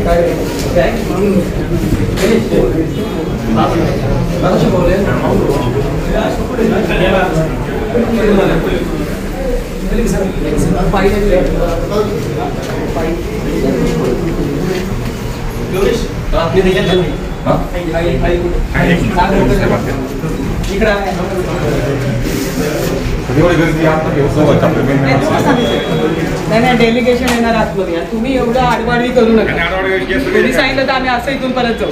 नाही डेलिगेशन येणार आतमध्ये तुम्ही एवढं आडवाडवी करू नका तुम्ही सांगितलं तर आम्ही असं इथून परत जाऊ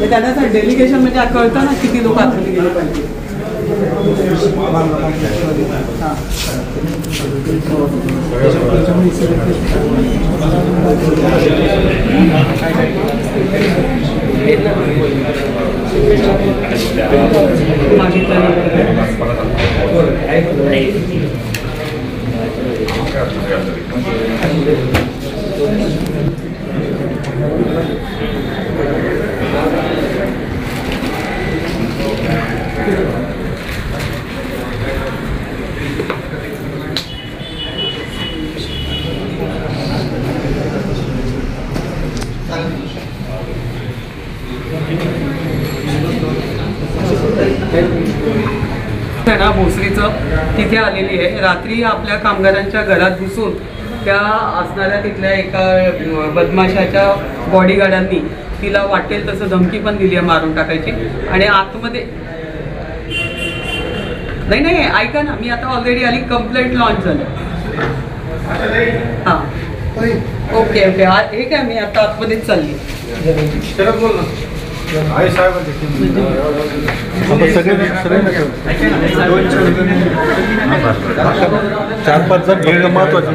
त्यांना डेलिगेशन म्हणजे कळतं ना किती लोक आतमध्ये गेले पाहिजे ना भोसरीचं तिथे आलेली आहे रात्री आपल्या कामगारांच्या घरात घुसून त्या असणाऱ्या तिथल्या एका बदमाशाच्या बॉडीगार्डांनी तिला वाटेल तसं धमकी पण दिली आहे मारून टाकायची आणि आतमध्ये नाही ऐका ना मी आता ऑलरेडी आली कंप्लेंट लॉन्च झालं हां ओके हे काय मी आता आतमध्येच चालली बोल ना आई साहेब चार पाच जण घेणं महत्वाचं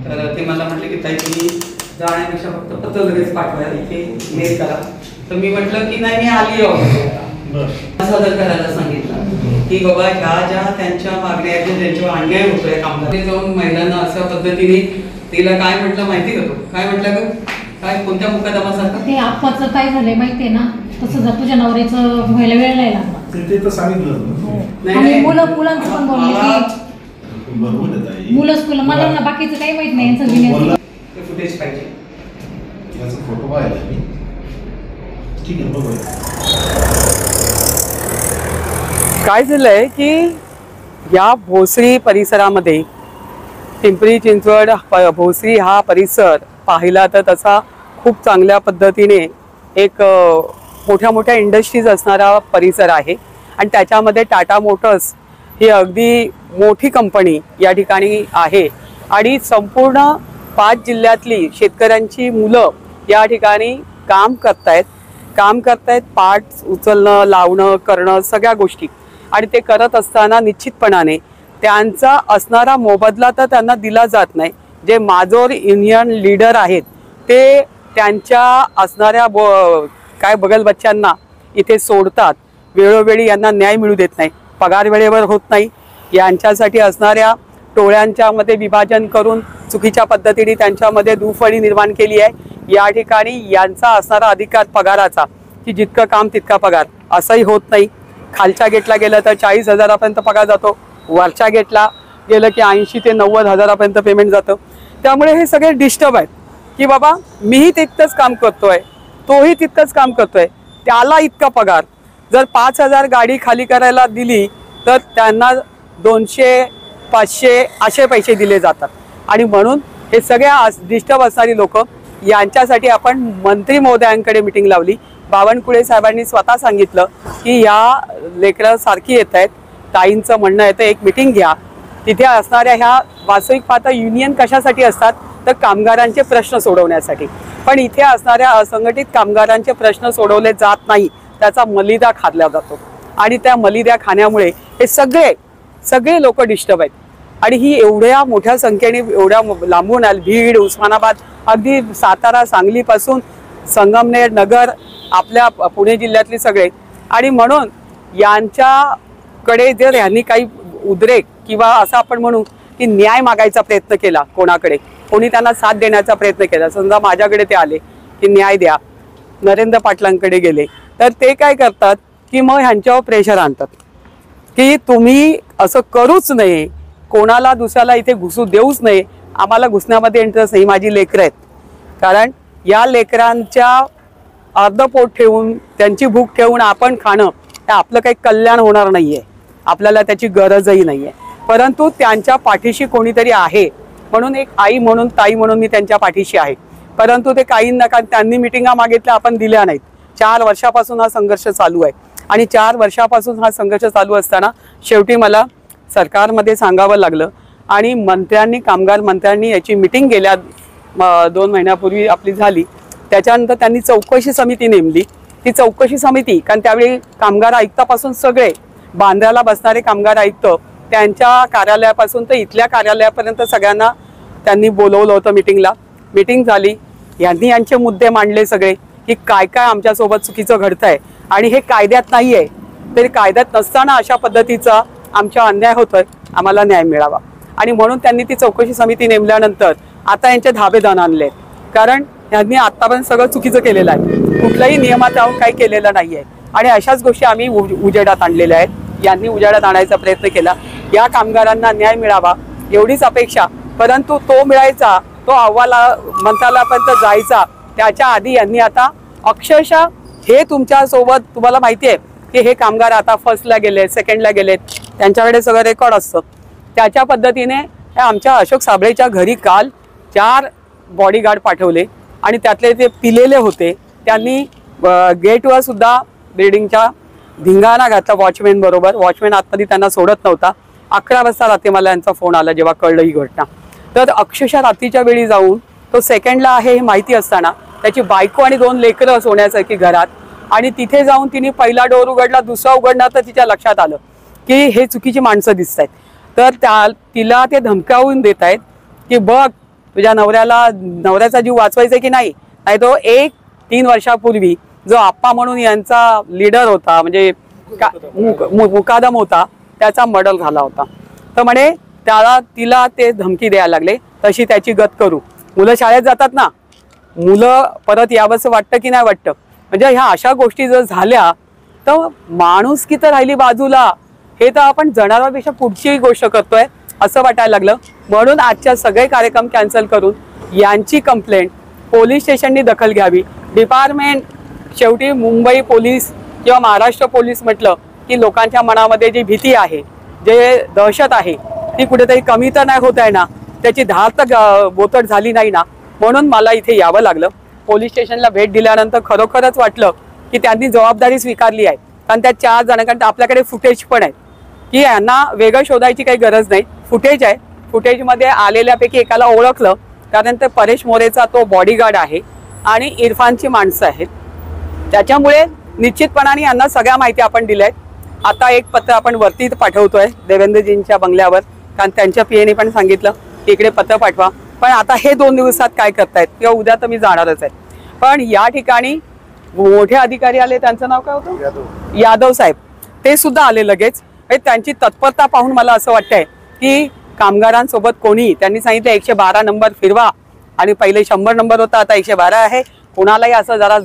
तर ते मला म्हटले की ताई तुम्ही जाण्यापेक्षा फक्त पत्र लगेच पाठवा इथे मेल करा तर मी म्हटलं की नाही मी आली सादर करायला सांगितलं की बाबा ह्या ज्या त्यांच्या मागण्या आहेत त्यांच्यावर अन्याय होतोय कामगार जाऊन महिलांना अशा पद्धतीने तिला काय म्हटलं माहिती का तो काय म्हटलं ग काय कोणत्या मुकादमासारखं ते आप्पाचं काय झालंय माहितीये ना तसं जर तुझ्या नवऱ्याचं व्हायला वेळ नाही लागला ते तर सांगितलं आणि मुलांचं पण बोलले की मुलं स्कूल मला ना बाकीचं काही माहित नाही यांचं जिने फुटेज पाहिजे याचा फोटो पाहिला मी ठीक आहे बघूया काय झालंय की या भोसरी परिसरामध्ये पिंपरी चिंचवड भोसरी हा परिसर पाहिला तर तसा खूप चांगल्या पद्धतीने एक मोठ्या मोठ्या इंडस्ट्रीज असणारा परिसर आहे आणि त्याच्यामध्ये टाटा मोटर्स ही अगदी मोठी कंपनी या ठिकाणी आहे आणि संपूर्ण 5 जिल्ह्यातली शेतकऱ्यांची मुलं या ठिकाणी काम करतायत पार्ट्स उचलणं लावणं करणं सगळ्या गोष्टी आणि ते करत असताना निश्चितपणाने त्यांचा असणारा मोबदला तर त्यांना दिला जात नाही जे माजोर युनियन लीडर आहेत ते त्यांच्या असणाऱ्या काय बगल बच्च्यांना इथे सोडतात वेळोवेळी यांना न्याय मिळू देत नाही पगार वेळेवर होत नाही यांच्यासाठी असणाऱ्या टोळ्यांच्यामध्ये विभाजन करून चुकीच्या पद्धतीने त्यांच्यामध्ये दुफळी निर्माण केली आहे या ठिकाणी यांचा असणारा अधिकार पगाराचा की जितकं काम तितका पगार असंही होत नाही खालच्या गेटला गेलं तर 40,000पर्यंत पगार जातो वरच्या गेटला गेलं की 80 ते 90,000पर्यंत पेमेंट जातं त्यामुळे हे सगळे डिस्टर्ब आहेत की बाबा मीही तितकंच काम करतोय तोही तितकंच काम करतोय त्याला इतका पगार जर 5,000 गाडी खाली करायला दिली तर त्यांना 200 500 असे पैसे दिले जातात आणि म्हणून हे सगळ्या डिस्टर्ब असणारी लोक यांच्यासाठी आपण मंत्री महोदयांकडे मीटिंग लावली बावनकुळे साहेबांनी स्वतः सांगितलं की या लेकरं सारखी येत आहेत ताईंचं म्हणणं येतं एक मीटिंग घ्या तिथे असणाऱ्या ह्या वास्तविक पाहता युनियन कशासाठी असतात तर कामगारांचे प्रश्न सोडवण्यासाठी पण इथे असणाऱ्या असंघटित कामगारांचे प्रश्न सोडवले जात नाही त्याचा मलिदा खाल्ला जातो आणि त्या मलिदा खाण्यामुळे हे सगळे सगळे लोक डिस्टर्ब आहेत. आणि ही एवढ्या मोठ्या संख्येने एवढ्या लांबून आली बीड, उस्मानाबाद, अगदी सातारा, सांगलीपासून संगमनेर, नगर, आपल्या पुणे जिल्ह्यातले सगळे. आणि म्हणून यांच्याकडे जर यांनी काही उद्रेक किंवा असं आपण म्हणू की न्याय मागायचा प्रयत्न केला, कोणी त्यांना साथ देण्याचा प्रयत्न केला, समजा माझ्याकडे ते आले की न्याय द्या, नरेंद्र पाटलांकडे गेले, तर ते काय करतात की मग ह्यांच्यावर प्रेशर आणतात की तुम्ही असं करूच नये, कोणाला दुसऱ्याला इथे घुसू देऊच नये. आम्हाला घुसण्यामध्ये इंटरेस्ट नाही, माझी लेकरं आहेत. कारण या लेकरांच्या अर्धपोट ठेवून, त्यांची भूक ठेवून आपण खाणं हे आपलं काही कल्याण होणार नाहीये, आपल्याला त्याची गरजही नाहीये. परंतु त्यांच्या पाठीशी कोणीतरी आहे म्हणून एक आई म्हणून, ताई म्हणून मी त्यांच्या पाठीशी आहे. परंतु ते काही नका, त्यांनी मिटिंगा मागितल्या, आपण दिल्या नाहीत. 4 वर्षापासून हा संघर्ष चालू आहे. आणि 4 वर्षापासून हा संघर्ष चालू असताना शेवटी मला सरकारमध्ये सांगावं लागलं. आणि मंत्र्यांनी, कामगार मंत्र्यांनी याची मिटिंग गेल्या 2 महिन्यापूर्वी आपली झाली. त्याच्यानंतर त्यांनी चौकशी समिती नेमली. ती चौकशी समिती, कारण त्यावेळी कामगार आयुक्तापासून सगळे बांद्र्याला बसणारे कामगार आयुक्त, त्यांच्या कार्यालयापासून तर इथल्या कार्यालयापर्यंत सगळ्यांना त्यांनी बोलवलं होतं मिटिंगला. मिटिंग झाली, यांनी यांचे मुद्दे मांडले सगळे की काय काय आमच्यासोबत चुकीचं घडतंय आणि हे कायद्यात नाही आहे, तरी कायद्यात नसताना अशा पद्धतीचा आमच्या अन्याय होतोय, आम्हाला न्याय मिळावा. आणि म्हणून त्यांनी ती चौकशी समिती नेमल्यानंतर आता यांचे धाबेदान आणले, कारण यांनी आतापर्यंत सगळं चुकीचं केलेलं आहे, कुठल्याही नियमात राहून काही केलेलं नाहीये. आणि अशाच गोष्टी आम्ही उजेडात आणलेल्या आहेत. यांनी उजेडात आणायचा प्रयत्न केला. या कामगारांना न्याय मिळावा एवढीच अपेक्षा, परंतु तो मिळायचा, तो अहवाल मंत्रालयापर्यंत जायचा, त्याच्या आधी यांनी आता अक्षरशः हे तुमच्यासोबत, तुम्हाला माहिती आहे की हे कामगार आता फर्स्टला गेलेत, सेकंडला गेलेत, त्यांच्याकडे सगळं रेकॉर्ड असतं. त्याच्या पद्धतीने आमच्या अशोक साबळेच्या घरी काल 4 बॉडीगार्ड पाठवले आणि त्यातले ते पिलेले होते. त्यांनी गेटवर सुद्धा बिल्डिंगच्या धिंगाणा घातला वॉचमॅन बरोबर. वॉचमॅन आतमध्ये त्यांना सोडत नव्हता. 11 वाजता रात्री मला यांचा फोन आला जेव्हा कळलं ही घटना. तर अक्षरशः रात्रीच्या वेळी जाऊन तो सेकंडला आहे हे माहिती असताना त्याची बायको आणि 2 लेकरं सोन्यासारखी घरात, आणि तिथे जाऊन तिने पहिला डोर उघडला, दुसरा उघडला, तर तिच्या लक्षात आलं की हे चुकीची माणसं दिसत आहेत. तर तिला ते धमकावून देत आहेत की बघ तुझ्या नवऱ्याचा जीव वाचवायचा की नाही, नाही तो 3 वर्षापूर्वी जो आप्पा म्हणून यांचा लीडर होता, म्हणजे मुकादम होता, त्याचा मर्डर झाला होता. तर म्हणे तिला ते धमकी द्यायला लागले, तशी त्याची गत करू. मुलं शाळेत जातात ना, मुलं परत यावंसं वाटतं की नाही वाटतं. म्हणजे ह्या अशा गोष्टी जर झाल्या तर माणुसकी तर राहिली बाजूला, हे तर आपण जनावरांपेक्षा पुढची गोष्ट करतोय असं वाटायला लागलं. म्हणून आजच्या सगळे कार्यक्रम कॅन्सल करून यांची कंप्लेंट पोलीस स्टेशननी दखल घ्यावी. डिपार्टमेंट, शेवटी मुंबई पोलीस किंवा महाराष्ट्र पोलीस म्हटलं की लोकांच्या मनामध्ये जी भीती आहे, जे दहशत आहे, ती कुठेतरी कमी तर नाही होत आहे ना, त्याची धार तर बोचट झाली नाही ना. म्हणून मला इथे यावं लागलं. पोलीस स्टेशनला भेट दिल्यानंतर खरोखरच वाटलं की त्यांनी जबाबदारी स्वीकारली आहे. कारण त्या 4 जणांकडे आपल्याकडे फुटेज पण आहे की यांना वेगळं शोधायची काही गरज नाही. फुटेज आहे. फुटेजमध्ये आलेल्यापैकी एकाला ओळखलं, कारण ते परेश मोरेचा तो बॉडीगार्ड आहे आणि इरफानची माणसं आहेत. त्याच्यामुळे निश्चितपणाने यांना सगळ्या माहिती आपण दिल्या आहेत. आता एक पत्र आपण वरती पाठवतोय देवेंद्रजींच्या बंगल्यावर, कारण त्यांच्या पीएने पण सांगितलं की इकडे पत्र पाठवा. पण आता हे 2 दिवसात काय करतायत किंवा उद्या तर मी जाणारच आहे. पण या ठिकाणी मोठे अधिकारी आले, त्यांचं नाव काय होतं, यादव साहेब, ते सुद्धा आले लगेच. त्यांची तत्परता पाहून मला असं वाटतंय की कामगारांसोबत कोणी, त्यांनी सांगितलं 112 नंबर फिरवा, आणि पहिले 100 नंबर होता, आता 112 आहे. कोणालाही असं जरा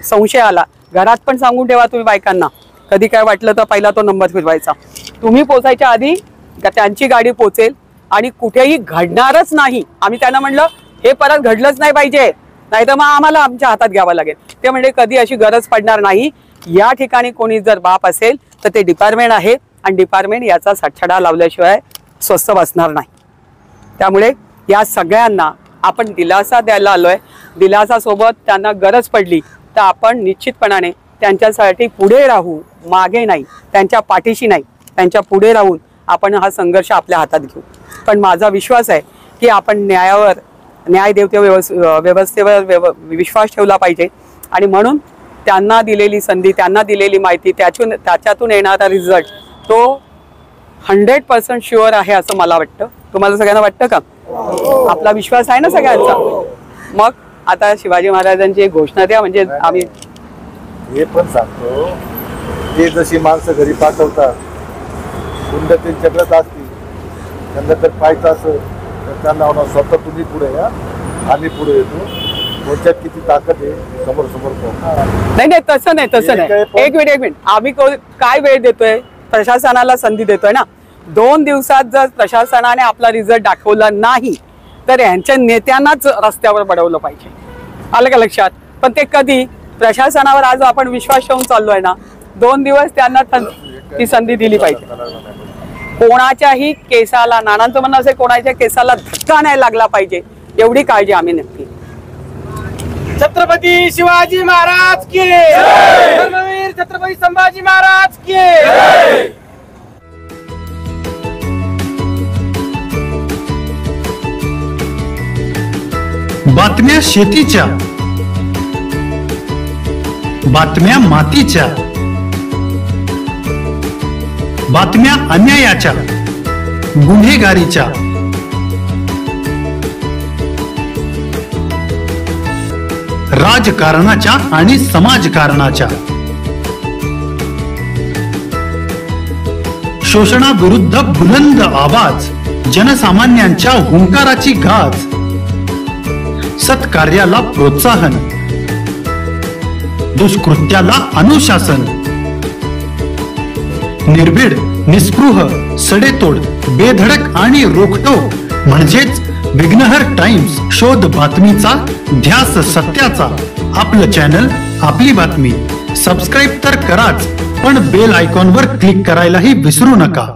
संशय आला, घरात पण सांगून ठेवा तुम्ही बायकांना, कधी काय वाटलं तर पहिला तो नंबर फिरवायचा. तुम्ही पोचायच्या आधी त्यांची गाडी पोचेल आणि कुठेही घडणारच नाही. आम्ही त्यांना म्हणलं हे परत घडलंच नाही पाहिजे, नाही तर मग आम्हाला आमच्या हातात घ्यावं लागेल. ते म्हणजे कधी अशी गरज पडणार नाही. या ठिकाणी कोणी जर बाप असेल तर ते डिपार्टमेंट आहे, आणि डिपार्टमेंट याचा सठडा लावल्याशिवाय स्वस्थ बसणार नाही. त्यामुळे या सगळ्यांना आपण दिलासा द्यायला आलोय. दिलासासोबत त्यांना गरज पडली तर आपण निश्चितपणाने त्यांच्यासाठी पुढे राहू, मागे नाही, त्यांच्या पाठीशी नाही, त्यांच्या पुढे राहून आपण हा संघर्ष आपल्या हातात घेऊ. पण माझा विश्वास आहे की आपण व्यवस्थेवर विश्वास ठेवला पाहिजे. आणि म्हणून त्यांना दिलेली संधी, त्यांना दिलेली माहिती, त्याच्यातून येणारा रिझल्ट तो 100% शुअर आहे असं मला वाटतं. तुम्हाला सगळ्यांना वाटतं का? आपला विश्वास आहे ना सगळ्यांचा. मग आता शिवाजी महाराजांची एक घोषणा द्या, म्हणजे आम्ही हे पण सांगतो, ते जशी माणसं घरी पाठवतात कुंड त्यांच्याकडेच असतील, त्यांना जर पाहायचं असेल तर त्यांना होणार स्वतः तुम्ही पुढे या, आम्ही पुढे येतो, कोणत्यात किती ताकद आहे समोर समोर पाहू. नाही तसं नाही. एक मिनिट आम्ही काय वेळ देतोय? प्रशासनाला संधी देतोय ना. 2 दिवसात जर प्रशासनाने आपला रिझल्ट दाखवला नाही तर यांच्या नेत्यांनाच रस्त्यावर पडवलं पाहिजे. आलं का लक्षात? पण ते कधी? प्रशासनावर आज आपण विश्वास ठेवून चाललोय ना, 2 दिवस त्यांना ती संधी दिली पाहिजे. कोणाच्याही केसाला, नानांचं म्हणणं असेल, कोणाच्या केसाला धक्का नाही लागला पाहिजे एवढी काळजी आम्ही नक्की. छत्रपती शिवाजी महाराज की जय, धर्मवीर छत्रपती संभाजी महाराज की जय. बातम्या शेतीच्या, बातम्या मातीच्या, बातम्या अन्यायाच्या, गुन्हेगारीच्या, राजकारणाच्या आणि समाजकारणाच्या, शोषणाविरुद्ध बुलंद आवाज, जनसामान्यांच्या हुंकाराची गाज, सत्कार्याला प्रोत्साहन, दुष्कृत्याला अनुशासन, निर्भीड, निस्पृह, सडेतोड, बेधडक आणि रोखटोक म्हणजेच विघ्नहर टाइम्स. शोध बातमीचा, ध्यास सत्याचा. आपलं चॅनल, आपली बातमी. सबस्क्राईब तर कराच, पण बेल आयकॉनवर क्लिक करायलाही विसरू नका.